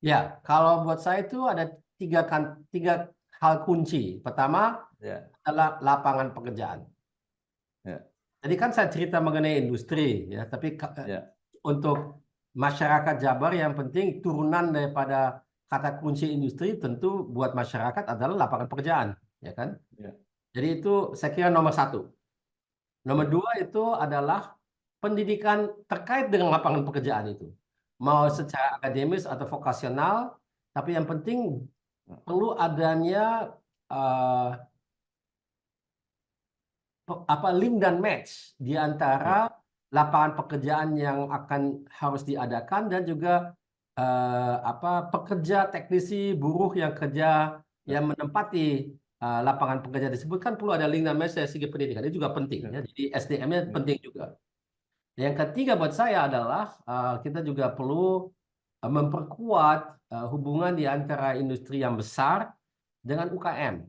Ya, kalau buat saya itu ada tiga hal kunci. Pertama Ya, adalah lapangan pekerjaan. ya, Jadi kan saya cerita mengenai industri, ya, tapi ya, untuk masyarakat Jabar yang penting turunan daripada kata kunci industri tentu buat masyarakat adalah lapangan pekerjaan, ya kan? ya, Jadi itu saya kira nomor satu. Nomor ya, dua itu adalah pendidikan terkait dengan lapangan pekerjaan itu. Mau ya, secara akademis atau vokasional, tapi yang penting perlu adanya eh, apa link dan match di antara ya, lapangan pekerjaan yang akan harus diadakan dan juga apa pekerja teknisi buruh yang kerja ya, yang menempati lapangan pekerjaan tersebut kan perlu ada link dan match dari segi pendidikan itu juga penting ya, ya jadi SDM-nya ya. penting juga. Yang ketiga buat saya adalah kita juga perlu memperkuat hubungan di antara industri yang besar dengan UKM.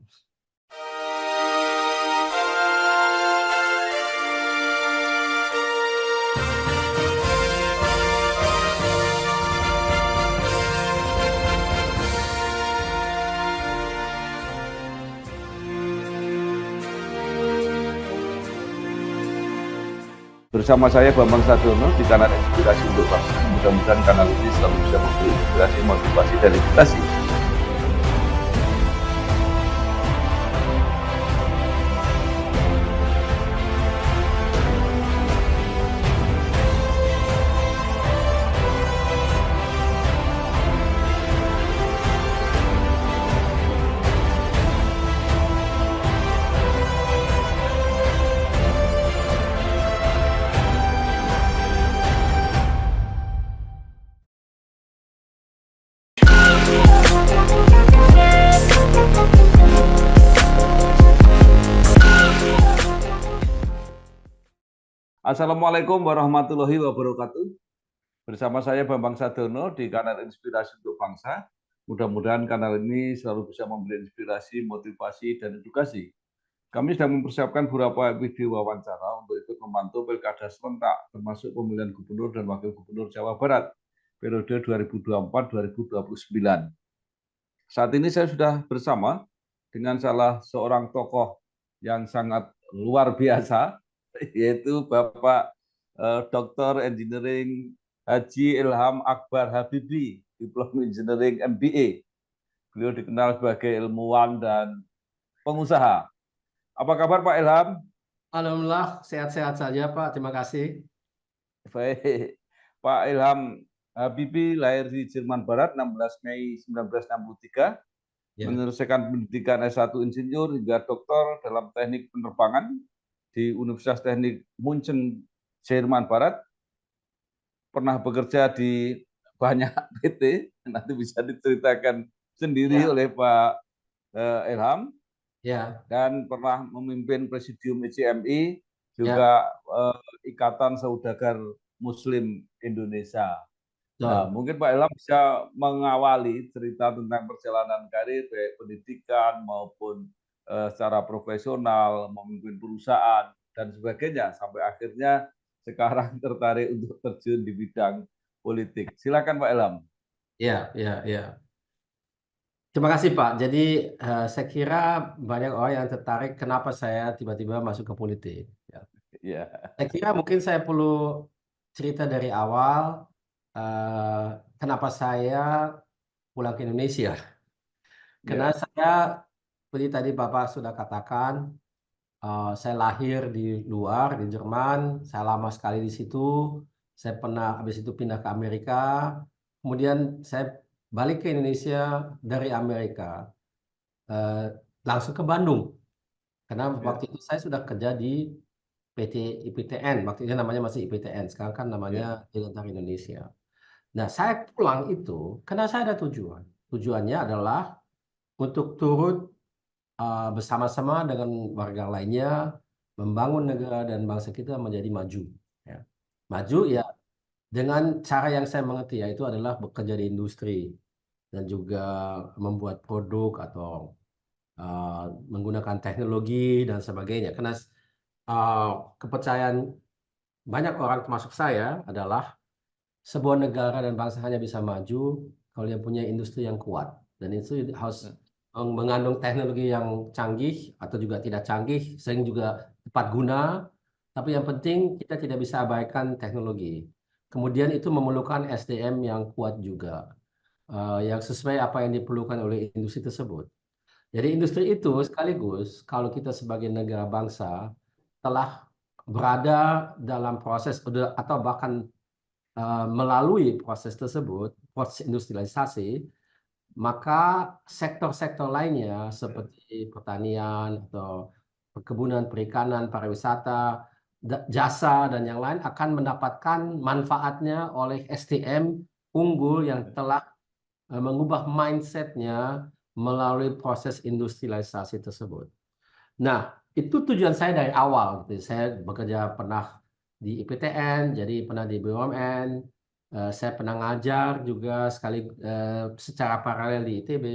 Bersama saya Bambang Sadiono di kanal Inspirasi untuk Bangsa. Mudah-mudahan kanal ini selalu bisa memberi inspirasi, motivasi, dan edukasi. Assalamualaikum warahmatullahi wabarakatuh. Bersama saya Bambang Sadiono di kanal Inspirasi untuk Bangsa. Mudah-mudahan kanal ini selalu bisa memberi inspirasi, motivasi, dan edukasi. Kami sedang mempersiapkan beberapa video wawancara untuk ikut memantau pilkada serentak, termasuk pemilihan gubernur dan wakil gubernur Jawa Barat, periode 2024-2029. Saat ini saya sudah bersama dengan salah seorang tokoh yang sangat luar biasa, yaitu Bapak Dr. Engineering Haji Ilham Akbar Habibi, Diplom Engineering MBA. Beliau dikenal sebagai ilmuwan dan pengusaha. Apa kabar Pak Ilham? Alhamdulillah sehat-sehat saja Pak, terima kasih. Baik. Pak Ilham Habibie lahir di Jerman Barat 16 Mei 1963, Ya. menyelesaikan pendidikan S1 Insinyur hingga doktor dalam teknik penerbangan di Universitas Teknik Munchen, Jerman Barat. Pernah bekerja di banyak PT, nanti bisa diceritakan sendiri Ya. oleh Pak Ilham, Ya. dan pernah memimpin Presidium ICMI, Ya. juga Ikatan Saudagar Muslim Indonesia. Nah, Betul. mungkin Pak Ilham bisa mengawali cerita tentang perjalanan karir, baik pendidikan maupun secara profesional, memimpin perusahaan, dan sebagainya, sampai akhirnya sekarang tertarik untuk terjun di bidang politik. Silakan Pak Ilham. Ya. Ya. Ya. Terima kasih Pak. Jadi saya kira banyak orang yang tertarik kenapa saya tiba-tiba masuk ke politik. Ya. Ya, Saya kira mungkin saya perlu cerita dari awal eh, kenapa saya pulang ke Indonesia. Karena ya, saya, seperti tadi Bapak sudah katakan, saya lahir di luar, di Jerman. Saya lama sekali di situ. Saya pernah habis itu pindah ke Amerika. Kemudian saya balik ke Indonesia dari Amerika, eh, langsung ke Bandung. Karena waktu ya, itu saya sudah kerja di PT IPTN. Waktu itu namanya masih IPTN. Sekarang kan namanya ya, Dirgantara Indonesia. Nah, saya pulang itu karena saya ada tujuan. Tujuannya adalah untuk turut bersama-sama dengan warga lainnya membangun negara dan bangsa kita menjadi maju. Ya. Maju ya dengan cara yang saya mengerti yaitu adalah bekerja di industri dan juga membuat produk atau uh, menggunakan teknologi dan sebagainya. Karena uh, kepercayaan banyak orang termasuk saya adalah sebuah negara dan bangsa hanya bisa maju kalau yang punya industri yang kuat. Dan itu harus mengandung teknologi yang canggih atau juga tidak canggih, sehingga juga tepat guna. Tapi yang penting kita tidak bisa abaikan teknologi. Kemudian itu memerlukan SDM yang kuat juga, yang sesuai apa yang diperlukan oleh industri tersebut. Jadi industri itu sekaligus kalau kita sebagai negara bangsa telah berada dalam proses atau bahkan melalui proses tersebut, proses industrialisasi, maka sektor-sektor lainnya seperti pertanian atau perkebunan, perikanan, pariwisata, jasa dan yang lain akan mendapatkan manfaatnya oleh SDM unggul yang telah mengubah mindsetnya melalui proses industrialisasi tersebut. Nah, itu tujuan saya dari awal. Gitu. Saya bekerja pernah di IPTN, jadi pernah di BUMN, saya pernah ngajar juga sekali secara paralel di ITB.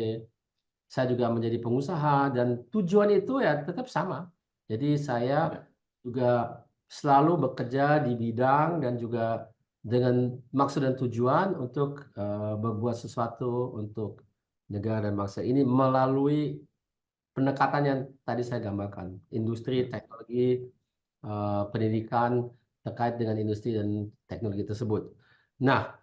Saya juga menjadi pengusaha dan tujuan itu ya tetap sama. Jadi saya juga selalu bekerja di bidang dan juga dengan maksud dan tujuan untuk berbuat sesuatu untuk negara dan bangsa ini melalui pendekatan yang tadi saya gambarkan, industri, teknologi, pendidikan terkait dengan industri dan teknologi tersebut. Nah,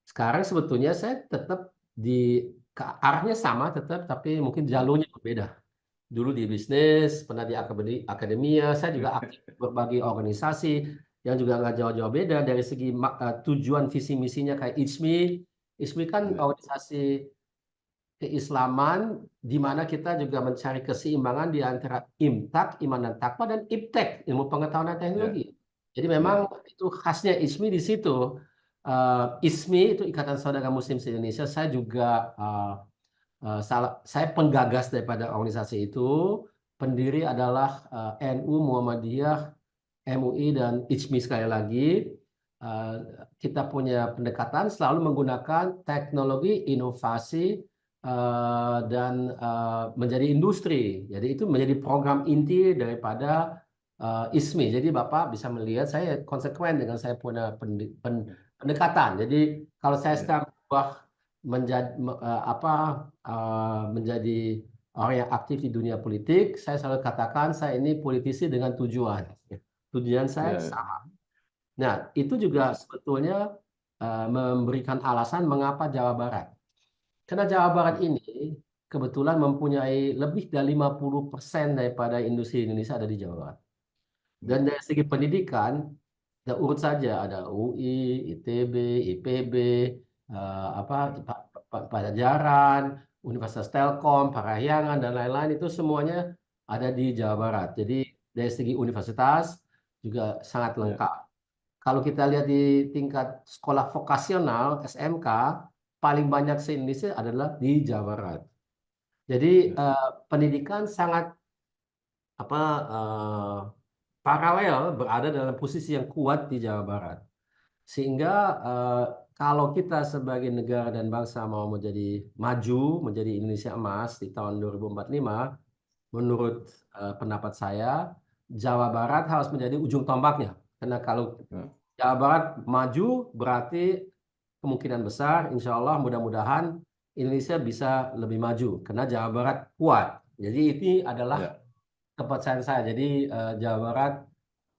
sekarang sebetulnya saya tetap di arahnya sama tetap, tapi mungkin jalurnya berbeda. Dulu di bisnis, pernah di akademia, saya juga aktif berbagai organisasi yang juga nggak jauh-jauh beda dari segi tujuan visi misinya kayak ISMI. ISMI kan organisasi keislaman di mana kita juga mencari keseimbangan di antara imtak, iman dan takwa, dan iptek, ilmu pengetahuan dan teknologi. Jadi memang itu khasnya ISMI di situ. ISMI itu Ikatan Saudara Muslim se-Indonesia. Saya juga saya penggagas daripada organisasi itu. Pendiri adalah NU, Muhammadiyah, MUI, dan ISMI sekali lagi. Kita punya pendekatan selalu menggunakan teknologi, inovasi, dan menjadi industri. Jadi itu menjadi program inti daripada ISMI. Jadi Bapak bisa melihat saya konsekuen dengan saya punya pendekatan. Jadi kalau saya sekarang berubah menjadi menjadi orang yang aktif di dunia politik, saya selalu katakan saya ini politisi dengan tujuan. Tujuan saya sama. Nah, itu juga sebetulnya memberikan alasan mengapa Jawa Barat. Karena Jawa Barat ini kebetulan mempunyai lebih dari 50% daripada industri Indonesia ada di Jawa Barat. Dan dari segi pendidikan, kita urut saja ada UI, ITB, IPB, Pajajaran, Universitas Telkom, Parahyangan, dan lain-lain itu semuanya ada di Jawa Barat. Jadi dari segi universitas juga sangat lengkap. Kalau kita lihat di tingkat sekolah vokasional SMK, paling banyak se-Indonesia adalah di Jawa Barat. Jadi pendidikan sangat paralel berada dalam posisi yang kuat di Jawa Barat. Sehingga kalau kita sebagai negara dan bangsa mau menjadi maju, menjadi Indonesia emas di tahun 2045, menurut pendapat saya, Jawa Barat harus menjadi ujung tombaknya. Karena kalau Jawa Barat maju berarti kemungkinan besar, insya Allah mudah-mudahan Indonesia bisa lebih maju karena Jawa Barat kuat. Jadi ini adalah kepercayaan saya. Jadi Jawa Barat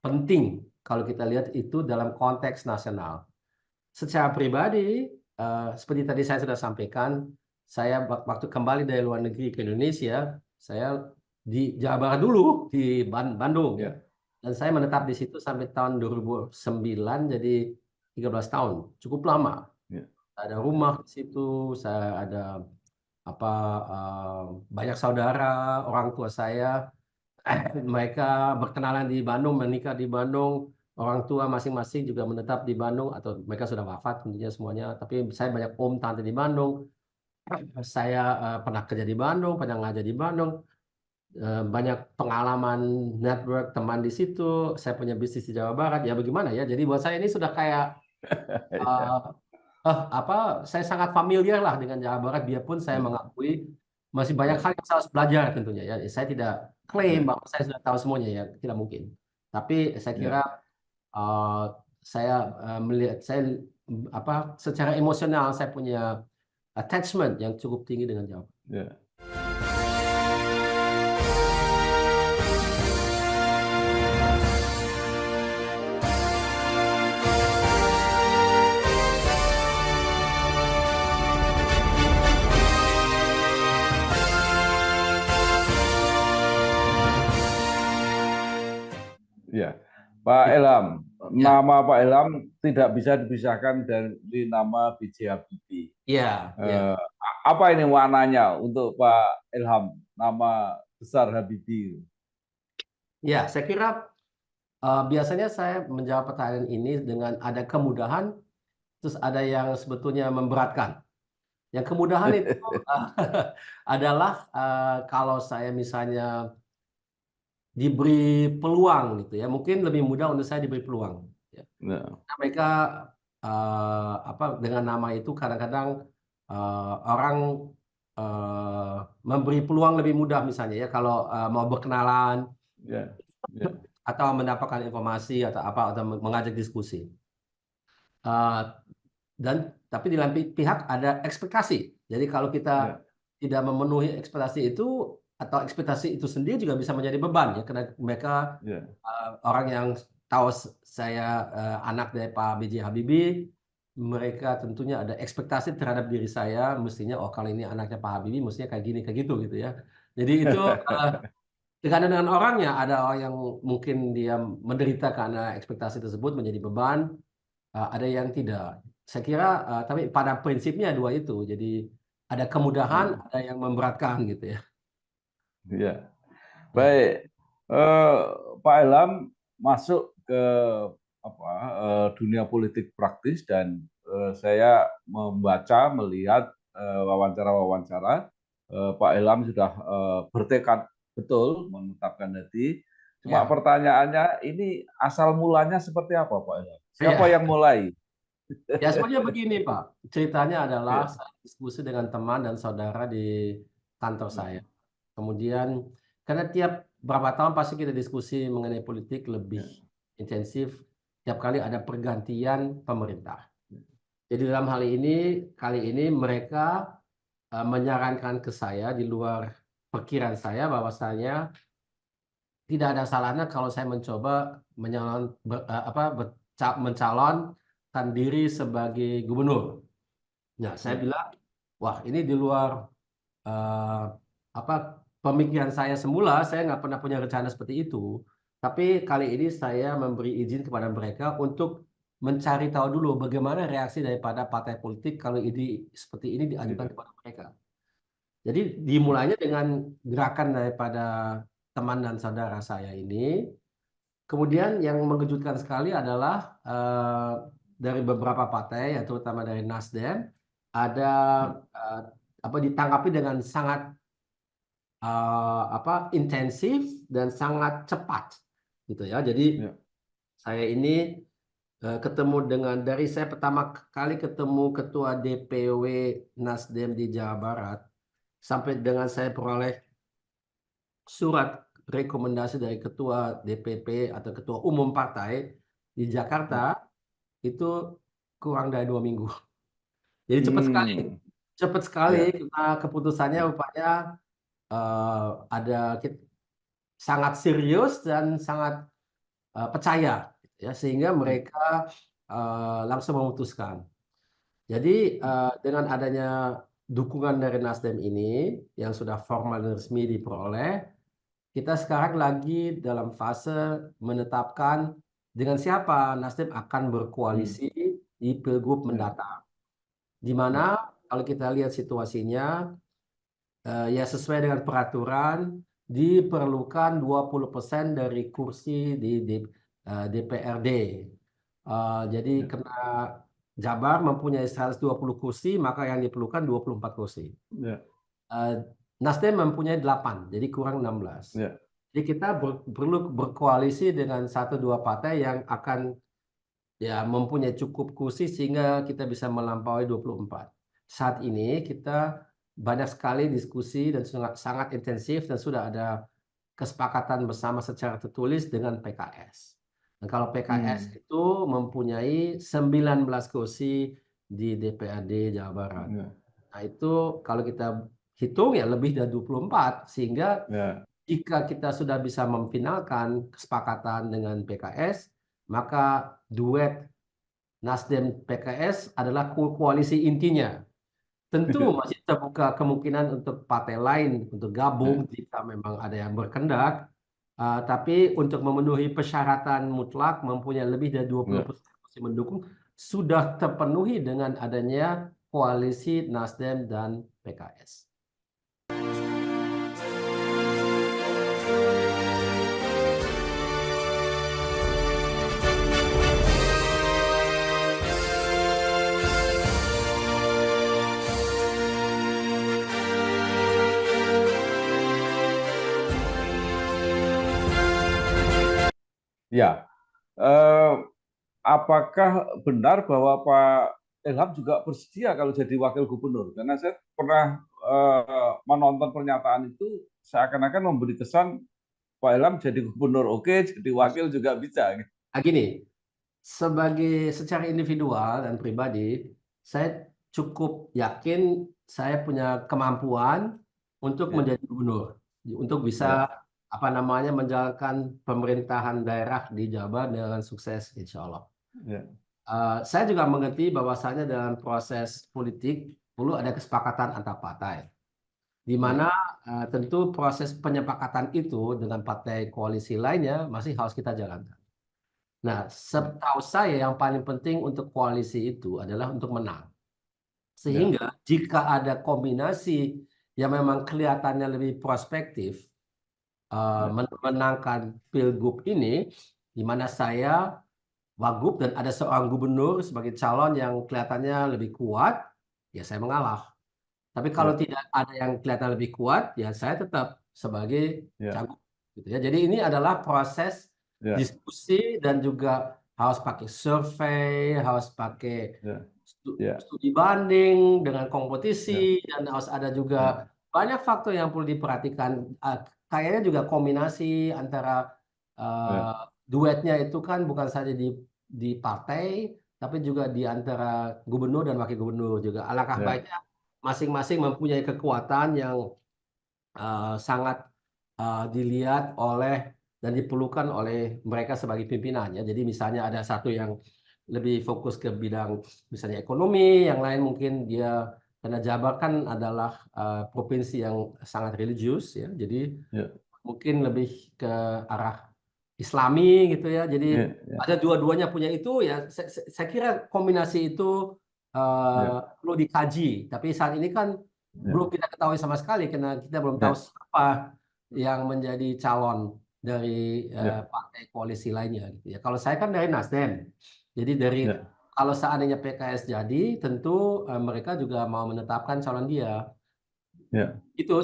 penting kalau kita lihat itu dalam konteks nasional. Secara pribadi, seperti tadi saya sudah sampaikan, saya waktu kembali dari luar negeri ke Indonesia, saya di Jawa Barat dulu, di Bandung. Dan saya menetap di situ sampai tahun 2009, jadi 13 tahun. Cukup lama. Ada rumah di situ, saya ada banyak saudara, orang tua saya, mereka berkenalan di Bandung, menikah di Bandung, orang tua masing-masing juga menetap di Bandung, atau mereka sudah wafat tentunya semuanya. Tapi saya banyak om tante di Bandung, saya pernah kerja di Bandung, pernah ngajar di Bandung, banyak pengalaman network teman di situ. Saya punya bisnis di Jawa Barat, ya bagaimana ya. Jadi buat saya ini sudah kayak saya sangat familiar lah dengan Jawa Barat, biarpun saya mengakui masih banyak hal yang saya harus belajar tentunya ya. Saya tidak klaim bahwa saya sudah tahu semuanya ya, tidak mungkin. Tapi saya kira saya melihat saya secara emosional saya punya attachment yang cukup tinggi dengan Jawa. Ya. Ya, Pak Ilham, Ya, nama Pak Ilham tidak bisa dipisahkan dari nama B.J. Habibie. ya, ya. Apa ini maknanya untuk Pak Ilham, nama besar Habibie? Ya, saya kira biasanya saya menjawab pertanyaan ini dengan ada kemudahan, terus ada yang sebetulnya memberatkan. Yang kemudahan itu adalah kalau saya misalnya diberi peluang gitu ya, mungkin lebih mudah untuk saya diberi peluang. Ya. Ya, Mereka dengan nama itu kadang-kadang orang memberi peluang lebih mudah misalnya ya kalau mau berkenalan ya, ya, atau mendapatkan informasi atau apa atau mengajak diskusi. Eh, dan tapi di lain pihak ada ekspektasi. Jadi kalau kita ya, tidak memenuhi ekspektasi itu atau ekspektasi itu sendiri juga bisa menjadi beban ya karena mereka ya, orang yang tahu saya anak dari Pak B.J. Habibie, mereka tentunya ada ekspektasi terhadap diri saya, mestinya oh kalau ini anaknya Pak Habibie mestinya kayak gini kayak gitu ya. Jadi itu terkadang dengan orangnya ada orang yang mungkin dia menderita karena ekspektasi tersebut menjadi beban, ada yang tidak. Saya kira tapi pada prinsipnya dua itu. Jadi ada kemudahan, ya, ada yang memberatkan gitu ya. ya. Ya. Baik, eh, Pak Ilham masuk ke apa dunia politik praktis dan saya membaca, melihat wawancara-wawancara, Pak Ilham sudah bertekad betul menetapkan hati. Cuma Ya. pertanyaannya ini asal mulanya seperti apa, Pak Ilham? Siapa Ya. yang mulai? Ya sebenarnya begini Pak, ceritanya adalah Ya, saya diskusi dengan teman dan saudara di kantor saya. Kemudian karena tiap berapa tahun pasti kita diskusi mengenai politik lebih ya, intensif, tiap kali ada pergantian pemerintah. Jadi dalam hal ini, kali ini mereka menyarankan ke saya di luar perkiraan saya bahwasanya tidak ada salahnya kalau saya mencoba mencalonkan diri sebagai gubernur. Nah, saya ya, bilang, wah ini di luar eh, apa pemikiran saya semula. Saya nggak pernah punya rencana seperti itu. Tapi kali ini saya memberi izin kepada mereka untuk mencari tahu dulu bagaimana reaksi daripada partai politik kalau ide seperti ini diajukan ya, kepada mereka. Jadi dimulainya dengan gerakan daripada teman dan saudara saya ini. Kemudian yang mengejutkan sekali adalah dari beberapa partai, ya terutama dari Nasdem, ada ya, eh, ditanggapi dengan sangat intensif dan sangat cepat, gitu ya. Jadi ya, saya ini ketemu dengan dari saya pertama kali ketemu ketua DPW Nasdem di Jawa Barat sampai dengan saya peroleh surat rekomendasi dari ketua DPP atau ketua umum partai di Jakarta ya. itu kurang dari 2 minggu. Jadi cepat sekali, Hmm, cepat sekali ya, karena keputusannya ya. rupanya ada sangat serius dan sangat percaya, ya sehingga mereka langsung memutuskan. Jadi dengan adanya dukungan dari Nasdem ini yang sudah formal dan resmi diperoleh, kita sekarang lagi dalam fase menetapkan dengan siapa Nasdem akan Hmm, berkoalisi di Pilgub ya, mendatang. Di mana ya, kalau kita lihat situasinya, ya sesuai dengan peraturan diperlukan 20% dari kursi di DPRD. Jadi ya, karena Jabar mempunyai 120 kursi, maka yang diperlukan 24 kursi. ya, Eh, Nasdem mempunyai 8, jadi kurang 16. ya. Jadi kita perlu berkoalisi dengan satu dua partai yang akan ya mempunyai cukup kursi sehingga kita bisa melampaui 24. Saat ini kita banyak sekali diskusi dan sangat, sangat intensif dan sudah ada kesepakatan bersama secara tertulis dengan PKS. Dan kalau PKS Hmm, itu mempunyai 19 kursi di DPRD Jawa Barat. ya. Nah, itu kalau kita hitung ya lebih dari 24, sehingga Ya. jika kita sudah bisa memfinalkan kesepakatan dengan PKS, maka duet Nasdem PKS adalah koalisi intinya. Tentu masih terbuka kemungkinan untuk partai lain untuk Ya. gabung jika memang ada yang berkendak. Tapi untuk memenuhi persyaratan mutlak mempunyai lebih dari Ya. 20% kursi mendukung sudah terpenuhi dengan adanya koalisi Nasdem dan PKS. Ya. Eh, apakah benar bahwa Pak Ilham juga bersedia kalau jadi wakil gubernur? Karena saya pernah menonton pernyataan itu seakan-akan memberi kesan Pak Ilham jadi gubernur oke, jadi wakil juga bisa. Gini, secara individual dan pribadi, saya cukup yakin saya punya kemampuan untuk Ya. menjadi gubernur, untuk Ya. bisa apa namanya menjalankan pemerintahan daerah di Jabar dengan sukses, insya Allah. Ya. Saya juga mengerti bahwasanya dalam proses politik perlu ada kesepakatan antar partai, di Ya. mana tentu proses penyepakatan itu dengan partai koalisi lainnya masih harus kita jalankan. Nah, Ya. setahu saya yang paling penting untuk koalisi itu adalah untuk menang. Ya. Sehingga jika ada kombinasi yang memang kelihatannya lebih prospektif, Ya. menangkan pilgub ini, di mana saya wagub dan ada seorang gubernur sebagai calon yang kelihatannya lebih kuat, ya saya mengalah. Tapi kalau Ya. tidak ada yang kelihatan lebih kuat, ya saya tetap sebagai Ya. cagup. Gitu ya. Jadi ini adalah proses Ya. diskusi dan juga harus pakai survei, harus pakai Ya. Ya. studi banding dengan Ya. kompetisi, dan harus ada Ya. juga banyak faktor yang perlu diperhatikan. Kayaknya juga kombinasi antara Ya. duetnya itu kan bukan saja di partai, tapi juga di antara gubernur dan wakil gubernur juga. Alangkah Ya. baiknya masing-masing mempunyai kekuatan yang sangat dilihat oleh dan diperlukan oleh mereka sebagai pimpinannya. Jadi misalnya ada satu yang lebih fokus ke bidang misalnya ekonomi, yang lain mungkin dia karena Jabar kan adalah provinsi yang sangat religius ya. Jadi Ya. mungkin lebih ke arah Islami gitu ya. Jadi Ya. Ya. ada dua-duanya punya itu ya. Saya kira kombinasi itu Ya. perlu dikaji. Tapi saat ini kan Ya. belum kita ketahui sama sekali karena kita belum tahu Ya. siapa yang menjadi calon dari Ya. partai koalisi lainnya gitu ya. Kalau saya kan dari Nasdem. Jadi dari Ya. kalau seandainya PKS jadi, tentu mereka juga mau menetapkan calon dia. Ya. Itu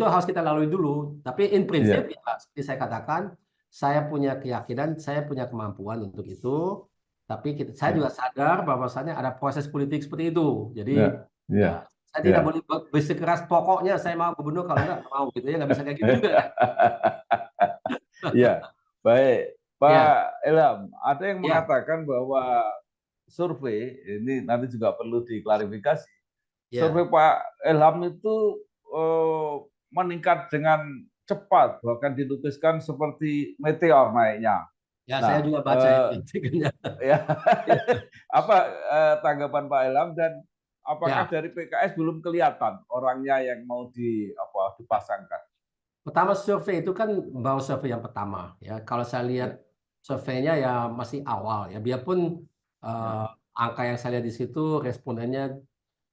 harus kita lalui dulu. Tapi in prinsip, Ya. ya, seperti saya katakan, saya punya keyakinan, saya punya kemampuan untuk itu. Tapi saya Ya. juga sadar bahwasannya ada proses politik seperti itu. Jadi Ya. Ya. ya, saya tidak Ya. boleh bersikeras pokoknya saya mau gubernur, kalau enggak mau gitu ya, nggak bisa kayak gitu juga kan. Ya, baik. Pak Ya, Ilham, ada yang ya, mengatakan bahwa survei, ini nanti juga perlu diklarifikasi, survei ya, Pak Ilham itu eh, meningkat dengan cepat, bahkan dilukiskan seperti meteor naiknya. ya, saya Nah, juga baca itu. ya, apa tanggapan Pak Ilham, dan apakah Ya, dari PKS belum kelihatan orangnya yang mau dipasangkan? pertama survei itu kan baru survei yang pertama ya. Kalau saya lihat Ya. surveinya ya masih awal ya. Biarpun Ya. eh, angka yang saya lihat di situ respondennya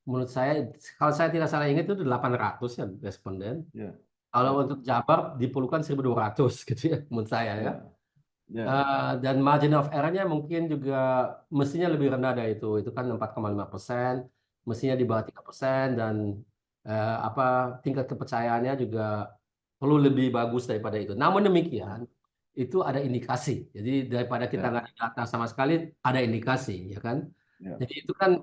menurut saya, kalau saya tidak salah ingat itu 800 ya responden. Ya. Kalau Ya. untuk Jabar diperlukan 1.200 gitu ya menurut saya ya. Ya. Ya. Dan margin of error-nya mungkin juga mestinya lebih rendah dari itu. Itu kan 4,5%, mestinya di bawah 3%, dan apa tingkat kepercayaannya juga perlu lebih bagus daripada itu. Namun demikian, itu ada indikasi. Jadi daripada kita Ya. nggak ada data sama sekali, ada indikasi, ya kan? Ya. Jadi itu kan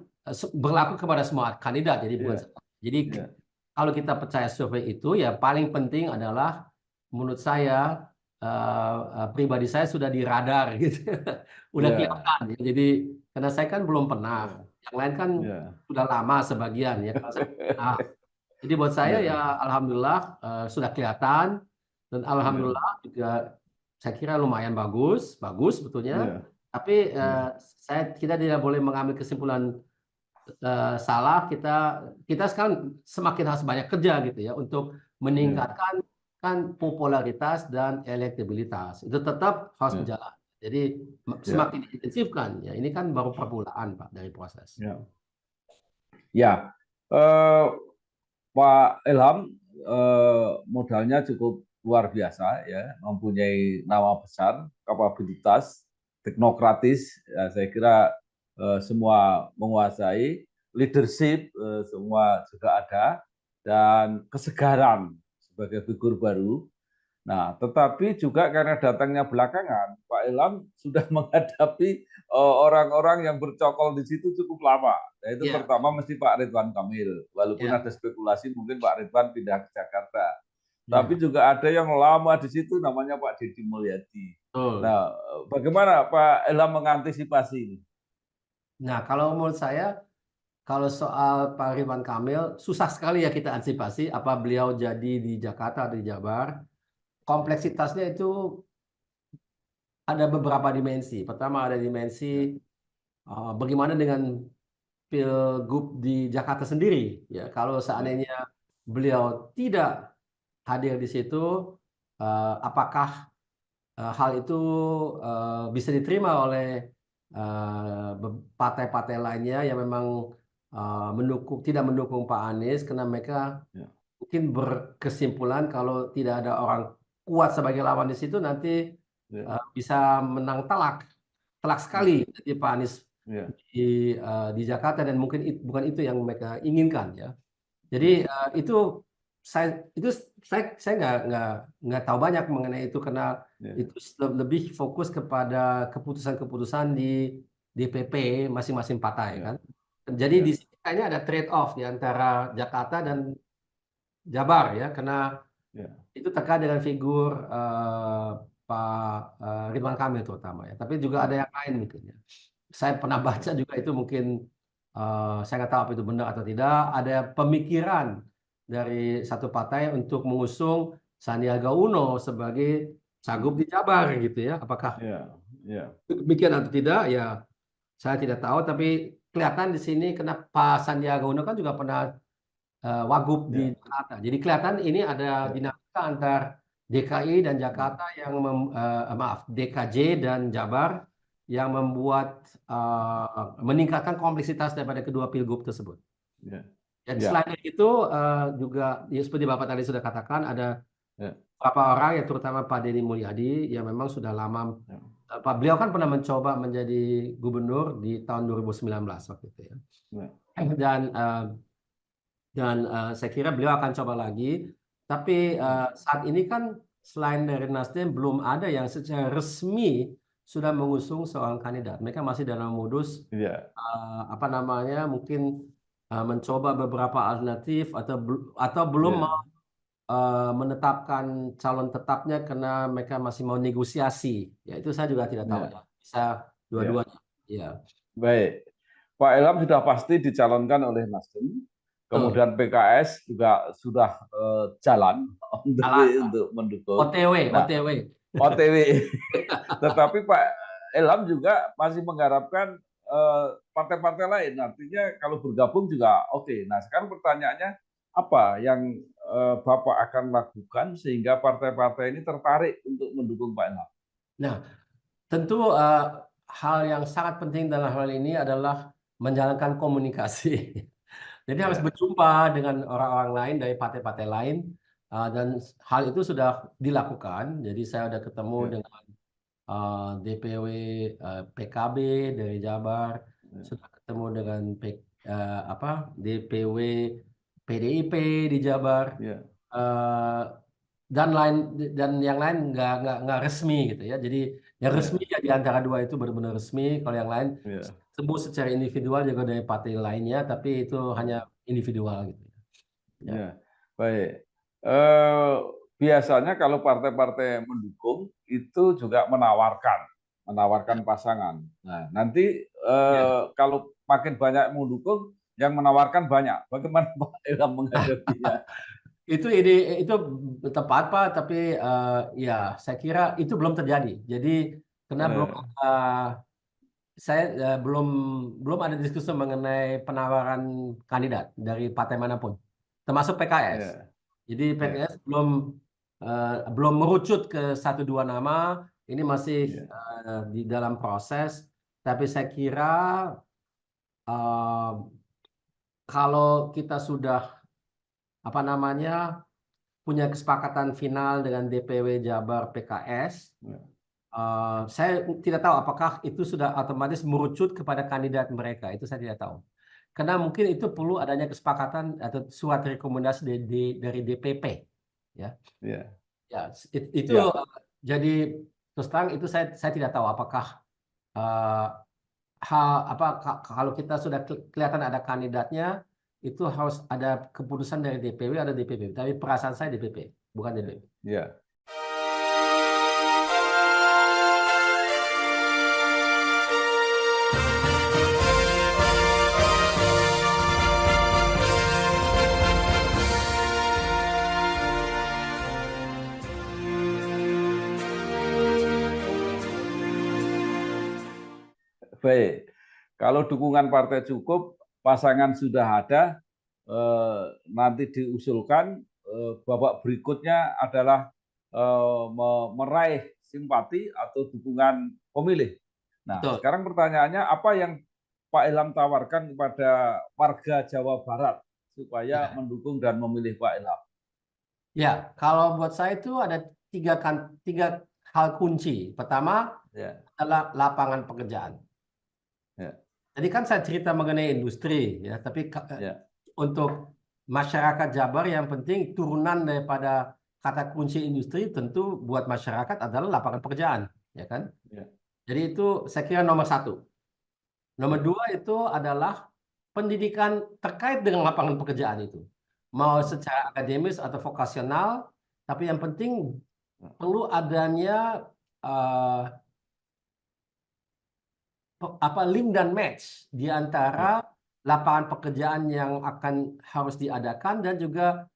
berlaku kepada semua kandidat. Jadi bukan. Ya. Jadi Ya. kalau kita percaya survei itu, ya paling penting adalah menurut saya pribadi saya sudah di radar gitu, udah Ya. kelihatan. Ya. Jadi karena saya kan belum pernah Ya. Yang lain kan Ya. sudah lama sebagian ya. Kalau saya, nah, jadi buat saya ya Ya. alhamdulillah sudah kelihatan dan Ya. alhamdulillah juga saya kira lumayan bagus, bagus sebetulnya. Ya. Tapi Ya. kita tidak boleh mengambil kesimpulan salah. Kita sekarang semakin harus banyak kerja gitu ya untuk Ya. meningkatkan kan popularitas dan elektabilitas. Itu tetap harus Ya. berjalan. Jadi Ya. semakin diintensifkan ya. Ini kan baru permulaan Pak dari proses. Ya. Ya. Eh, Pak Ilham modalnya cukup luar biasa ya, mempunyai nama besar, kapabilitas, teknokratis, ya, saya kira semua menguasai, leadership semua juga ada, dan kesegaran sebagai figur baru. Nah, tetapi juga karena datangnya belakangan, Pak Ilham sudah menghadapi orang-orang yang bercokol di situ cukup lama. Nah, itu Ya, pertama mesti Pak Ridwan Kamil. Walaupun ya, ada spekulasi mungkin Pak Ridwan pindah ke Jakarta. Tapi ya. juga ada yang lama di situ namanya Pak Deddy Mulyadi. Betul. Nah, bagaimana Pak Ilham mengantisipasi ini? Nah, kalau menurut saya, kalau soal Pak Ridwan Kamil, susah sekali ya kita antisipasi apa beliau jadi di Jakarta atau di Jabar. Kompleksitasnya itu ada beberapa dimensi. Pertama ada dimensi Ya. bagaimana dengan Pilgub di Jakarta sendiri. Ya, kalau Ya. seandainya beliau tidak hadir di situ, apakah hal itu bisa diterima oleh partai-partai lainnya yang memang tidak mendukung Pak Anies karena mereka Ya. mungkin berkesimpulan kalau tidak ada orang kuat sebagai lawan di situ nanti Ya. bisa menang telak, telak sekali Ya. jadi Pak Anies Ya. di di Jakarta dan mungkin bukan itu yang mereka inginkan ya. Jadi Ya. itu saya itu saya nggak tahu banyak mengenai itu karena Ya. itu lebih fokus kepada keputusan-keputusan di DPP masing-masing partai kan. Ya. Jadi di Ya. sini kayaknya ada trade off di antara Jakarta dan Jabar ya karena Ya. itu terkait dengan figur Pak Ridwan Kamil terutama ya. Tapi juga ada Ya. yang lain mungkin ya. Saya pernah baca Ya. juga itu mungkin saya nggak tahu apa itu benar atau tidak. Ada pemikiran dari satu partai untuk mengusung Sandiaga Uno sebagai cagup di Jabar gitu ya. Apakah Ya. Ya. demikian atau tidak? Ya saya tidak tahu. Tapi kelihatan di sini kenapa Sandiaga Uno kan juga pernah Wagub di Ya. Jakarta. Jadi kelihatan ini ada Ya. dinamika antar DKI dan Ya. Jakarta maaf DKJ dan Jabar yang membuat meningkatkan kompleksitas daripada kedua pilgub tersebut. Ya. Dan Ya. selain dari itu juga ya seperti Bapak tadi sudah katakan ada Ya. beberapa orang yang terutama Pak Deddy Mulyadi yang memang sudah lama Ya. Pak beliau kan pernah mencoba menjadi gubernur di tahun 2019 waktu itu ya. Ya. Dan saya kira beliau akan coba lagi. Tapi saat ini kan selain dari Nasdem belum ada yang secara resmi sudah mengusung seorang kandidat. Mereka masih dalam modus Ya. apa namanya mungkin mencoba beberapa alternatif atau belum Ya. menetapkan calon tetapnya karena mereka masih mau negosiasi. Ya itu saya juga tidak tahu Ya. ya. Bisa Ya. dua-duanya. Ya. Baik. Pak Ilham sudah pasti dicalonkan oleh Nasdem. Betul. Kemudian PKS juga sudah jalan Alat untuk mendukung. OTW, Nah, OTW. OTW. Tetapi Pak Ilham juga masih mengharapkan partai-partai lain. Artinya kalau bergabung juga oke. Nah, sekarang pertanyaannya apa yang Bapak akan lakukan sehingga partai-partai ini tertarik untuk mendukung Pak Ilham? Nah, tentu hal yang sangat penting dalam hal ini adalah menjalankan komunikasi. Jadi harus Ya. berjumpa dengan orang-orang lain dari partai-partai lain dan hal itu sudah dilakukan. Jadi saya sudah ketemu Ya. dengan DPW PKB dari Jabar, Ya. sudah ketemu dengan DPW PDIP di Jabar. Ya. eh, dan lain dan yang lain nggak resmi gitu ya. Jadi yang resmi Ya. ya di antara dua itu benar-benar resmi. Kalau yang lain Ya. sebut secara individual juga dari partai lainnya, tapi itu hanya Ya. individual gitu. Ya. Ya, baik. Eh, Biasanya kalau partai-partai mendukung itu juga menawarkan Ya. pasangan. Nah, nanti Ya. kalau makin banyak yang mendukung, yang menawarkan banyak. Bagaimana Pak Ilham menghadapinya? Itu tepat Pak, tapi ya saya kira itu belum terjadi. Jadi karena Eh, saya belum ada diskusi mengenai penawaran kandidat dari partai manapun, termasuk PKS. ya, Jadi ya, PKS belum merucut ke satu dua nama. Ini masih ya, di dalam proses. Tapi saya kira eh, kalau kita sudah apa namanya punya kesepakatan final dengan DPW Jabar PKS, ya, saya tidak tahu apakah itu sudah otomatis merucut kepada kandidat mereka. Itu saya tidak tahu. Karena mungkin itu perlu adanya kesepakatan atau surat rekomendasi dari DPP. Ya, ya, ya itu ya. jadi terus terang itu saya tidak tahu apakah eh, hal apa kalau kita sudah kelihatan ada kandidatnya itu harus ada keputusan dari DPW atau DPP. Tapi perasaan saya DPP, bukan Ya, DPP. ya. Baik, kalau dukungan partai cukup, pasangan sudah ada, nanti diusulkan, babak berikutnya adalah meraih simpati atau dukungan pemilih. Nah, Betul. sekarang pertanyaannya apa yang Pak Ilham tawarkan kepada warga Jawa Barat supaya Ya. mendukung dan memilih Pak Ilham? Ya, kalau buat saya itu ada tiga hal kunci. Pertama Ya, adalah lapangan pekerjaan. ya, Jadi kan saya cerita mengenai industri, ya, tapi ya, untuk masyarakat Jabar yang penting turunan daripada kata kunci industri tentu buat masyarakat adalah lapangan pekerjaan, ya kan? ya, Jadi itu saya kira nomor satu. Nomor ya, dua itu adalah pendidikan terkait dengan lapangan pekerjaan itu. Mau secara akademis atau vokasional, tapi yang penting perlu adanya eh, link dan match di antara ya, lapangan pekerjaan yang akan harus diadakan dan juga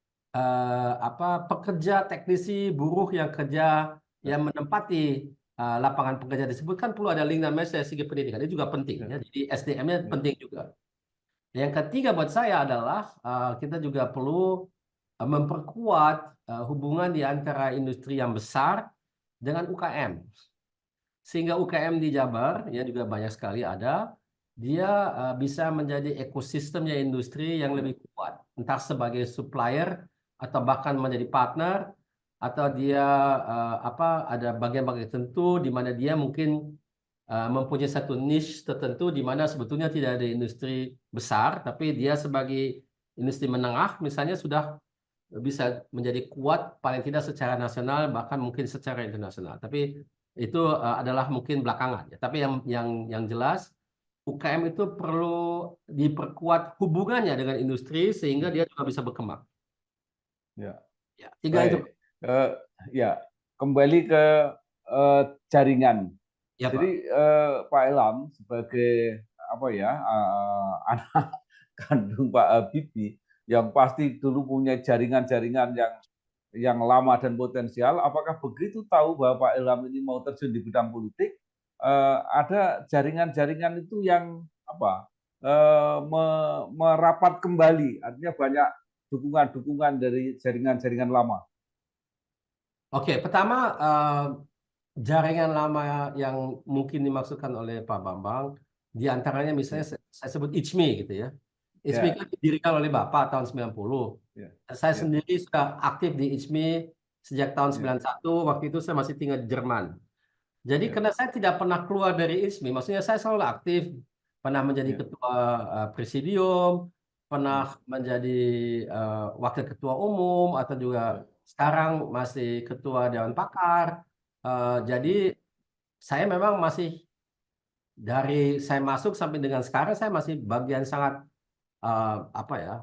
pekerja teknisi buruh yang kerja ya, yang menempati lapangan pekerjaan tersebut kan perlu ada link dan match dari segi pendidikan itu juga penting ya, ya. Jadi SDM-nya ya, penting juga. Yang ketiga buat saya adalah kita juga perlu memperkuat hubungan di antara industri yang besar dengan UKM. Sehingga UKM di Jabar ya juga banyak sekali ada, dia bisa menjadi ekosistemnya industri yang lebih kuat, entah sebagai supplier atau bahkan menjadi partner atau dia ada bagian-bagian tertentu di mana dia mungkin mempunyai satu niche tertentu di mana sebetulnya tidak ada industri besar, tapi dia sebagai industri menengah misalnya sudah bisa menjadi kuat paling tidak secara nasional bahkan mungkin secara internasional. Tapi itu adalah mungkin belakangan ya. Tapi yang jelas UKM itu perlu diperkuat hubungannya dengan industri sehingga dia juga bisa berkembang. ya. Ya, tiga itu. Baik, ya kembali ke jaringan. Ya, Pak. Jadi Pak Ilham sebagai apa ya anak kandung Pak Habibie yang pasti dulu punya jaringan-jaringan yang lama dan potensial. Apakah begitu tahu bahwa Pak Ilham ini mau terjun di bidang politik, ada jaringan-jaringan itu yang apa merapat kembali, artinya banyak dukungan-dukungan dari jaringan-jaringan lama. Oke, pertama jaringan lama yang mungkin dimaksudkan oleh Pak Bambang, di antaranya misalnya Ya, saya sebut ICMI gitu ya. ICMI ya, kan didirikan oleh Bapak tahun 90. ya, Saya ya, sendiri sudah aktif di ICMI sejak tahun ya, 91, waktu itu saya masih tinggal di Jerman. Jadi ya, karena saya tidak pernah keluar dari ISMI, maksudnya saya selalu aktif, pernah menjadi ya, ketua presidium, pernah ya, menjadi wakil ketua umum, atau juga ya, sekarang masih ketua dewan pakar. Jadi ya, saya memang masih dari saya masuk sampai dengan sekarang saya masih bagian sangat eh, apa ya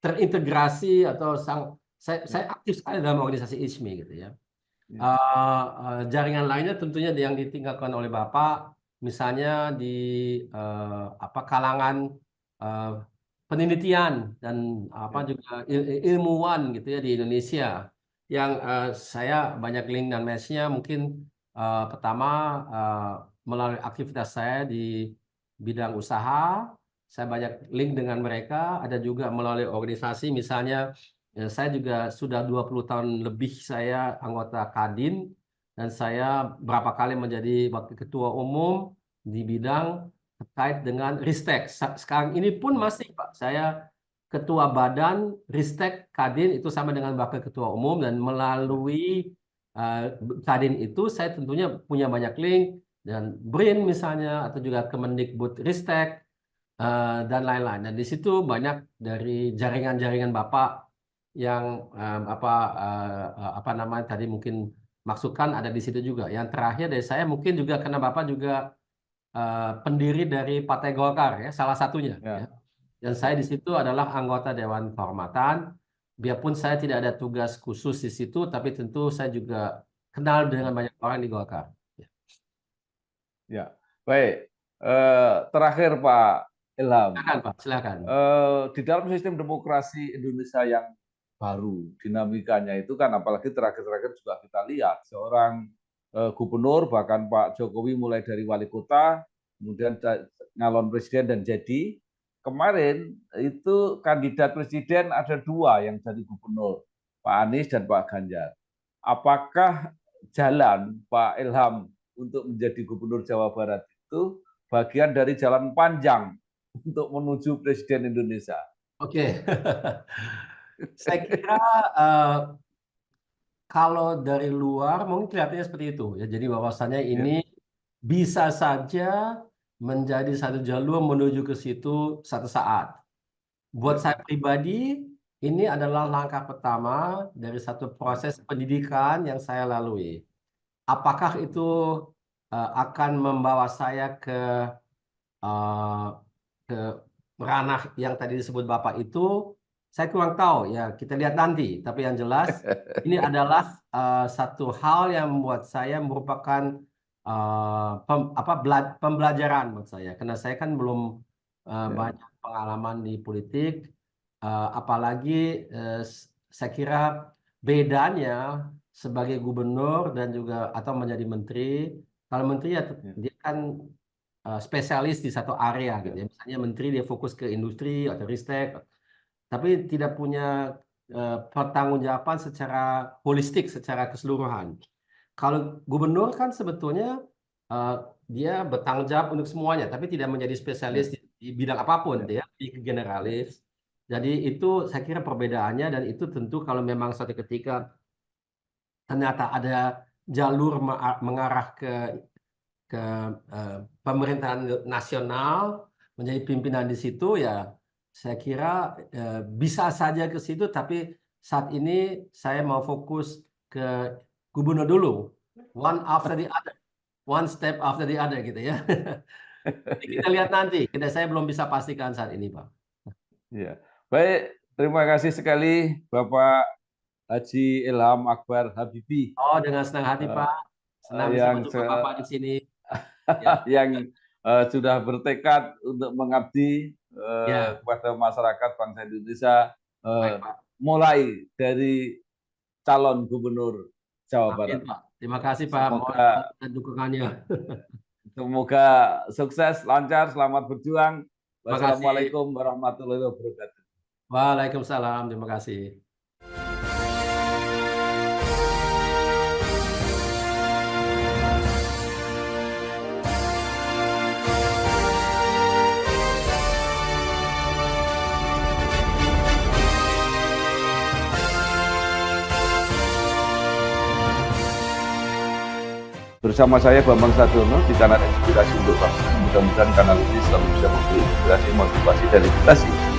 terintegrasi atau saya ya, aktif sekali dalam organisasi ISMI gitu ya. ya, Jaringan lainnya tentunya yang ditinggalkan oleh Bapak, misalnya di kalangan eh, penelitian dan juga ilmuwan gitu ya di Indonesia yang saya banyak link dan match-nya mungkin pertama melalui aktivitas saya di bidang usaha, saya banyak link dengan mereka, ada juga melalui organisasi misalnya saya juga sudah 20 tahun lebih saya anggota Kadin dan saya berapa kali menjadi wakil ketua umum di bidang terkait dengan Ristek. Sekarang ini pun masih Pak, saya ketua badan Ristek Kadin itu sama dengan wakil ketua umum dan melalui Kadin itu saya tentunya punya banyak link dan BRIN misalnya atau juga Kemendikbud Ristek dan lain-lain. Dan di situ banyak dari jaringan-jaringan Bapak yang apa namanya tadi mungkin masukan ada di situ juga. Yang terakhir dari saya mungkin juga karena Bapak juga pendiri dari Partai Golkar ya, salah satunya Ya. ya. Dan saya di situ adalah anggota Dewan Kehormatan. Biarpun saya tidak ada tugas khusus di situ, tapi tentu saya juga kenal dengan banyak orang di Golkar. Ya, baik. Terakhir Pak Ilham, Silakan Pak, silakan. di dalam sistem demokrasi Indonesia yang baru, dinamikanya itu kan apalagi terakhir-terakhir juga kita lihat seorang gubernur, bahkan Pak Jokowi mulai dari wali kota, kemudian nyalon presiden dan jadi. Kemarin itu kandidat presiden ada 2 yang jadi gubernur, Pak Anies dan Pak Ganjar. Apakah jalan Pak Ilham untuk menjadi gubernur Jawa Barat itu bagian dari jalan panjang untuk menuju presiden Indonesia? Oke. Saya kira kalau dari luar mungkin kelihatannya seperti itu ya. Jadi bahwasannya ini bisa saja menjadi satu jalur menuju ke situ satu saat. Buat saya pribadi, ini adalah langkah pertama dari satu proses pendidikan yang saya lalui. Apakah itu akan membawa saya uh, ke ranah yang tadi disebut Bapak itu, saya kurang tahu ya. Kita lihat nanti. Tapi yang jelas ini adalah satu hal yang membuat saya merupakan pembelajaran buat saya. Karena saya kan belum banyak pengalaman di politik, apalagi saya kira bedanya sebagai gubernur dan juga atau menjadi menteri. Kalau menteri ya dia kan spesialis di satu area gitu ya. Misalnya menteri dia fokus ke industri atau ristek, tapi tidak punya pertanggungjawaban secara holistik, secara keseluruhan. Kalau gubernur kan sebetulnya uh, dia bertanggung jawab untuk semuanya, tapi tidak menjadi spesialis di bidang apapun, dia di generalis. Jadi itu saya kira perbedaannya dan itu tentu kalau memang suatu ketika ternyata ada jalur mengarah ke pemerintahan nasional menjadi pimpinan di situ ya saya kira bisa saja ke situ tapi saat ini saya mau fokus ke gubernur dulu, one after the other, one step after the other gitu ya. Kita lihat nanti, saya belum bisa pastikan saat ini Pak. Ya, baik, terima kasih sekali Bapak Haji Ilham Akbar Habibie. Oh, dengan senang hati Pak, senang bisa berjumpa Bapak di sini. Yang sudah bertekad untuk mengabdi kepada masyarakat bangsa Indonesia, mulai dari calon gubernur Jawa Barat. Pak. Terima kasih Pak, semoga dukungannya. Semoga sukses, lancar, selamat berjuang. Wassalamualaikum warahmatullahi wabarakatuh. Waalaikumsalam, terima kasih. Bersama saya Bambang Sadiono di kanal Inspirasi untuk Bangsa. Mudah-mudahan kanal ini selalu bisa memberi inspirasi, motivasi, dan edukasi